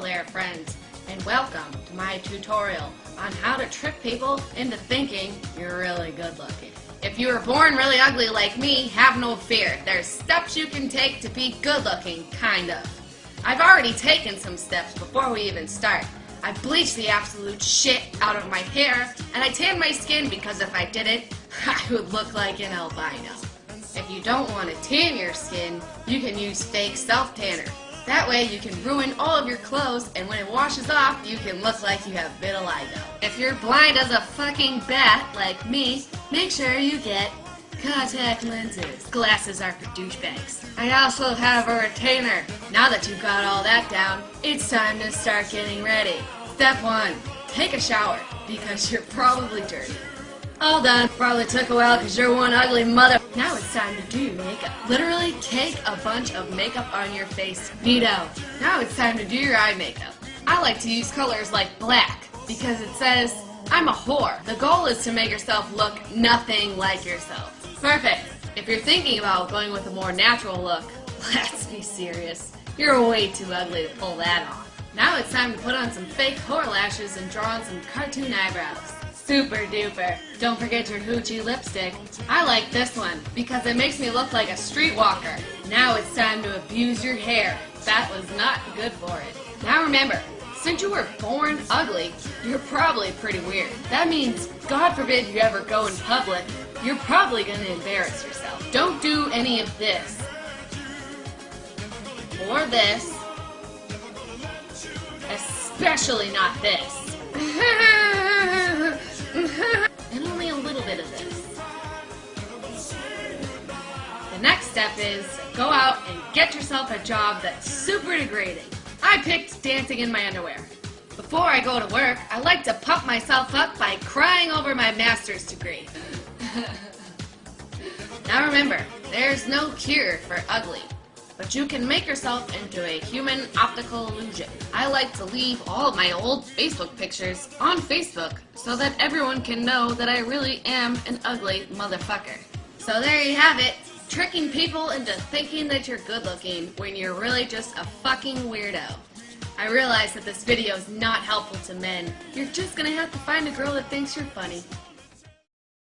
there, friends, and welcome to my tutorial on how to trick people into thinking you're really good looking. If you were born really ugly like me, have no fear. There's steps you can take to be good looking, kind of. I've already taken some steps before we even start. I bleached the absolute shit out of my hair, and I tanned my skin because if I didn't, I would look like an albino. If you don't want to tan your skin, you can use fake self-tanner. That way you can ruin all of your clothes, and when it washes off, you can look like you have vitiligo. If you're blind as a fucking bat, like me, make sure you get contact lenses. Glasses are for douchebags. I also have a retainer. Now that you've got all that down, it's time to start getting ready. Step 1. Take a shower, because you're probably dirty. All done. Probably took a while because you're one ugly mother. Now it's time to do makeup. Literally take a bunch of makeup on your face. Neato. Now it's time to do your eye makeup. I like to use colors like black because it says, I'm a whore. The goal is to make yourself look nothing like yourself. Perfect. If you're thinking about going with a more natural look, let's be serious. You're way too ugly to pull that off. Now it's time to put on some fake whore lashes and draw on some cartoon eyebrows. Super duper. Don't forget your hoochie lipstick. I like this one because it makes me look like a streetwalker. Now it's time to abuse your hair. That was not good for it. Now remember, since you were born ugly, you're probably pretty weird. That means, God forbid you ever go in public, you're probably going to embarrass yourself. Don't do any of this. Or this. Especially not this. And only a little bit of this. The next step is go out and get yourself a job that's super degrading. I picked dancing in my underwear. Before I go to work, I like to pump myself up by crying over my master's degree. Now remember, there's no cure for ugly. But you can make yourself into a human optical illusion. I like to leave all of my old Facebook pictures on Facebook so that everyone can know that I really am an ugly motherfucker. So there you have it, tricking people into thinking that you're good looking when you're really just a fucking weirdo. I realize that this video is not helpful to men. You're just gonna have to find a girl that thinks you're funny.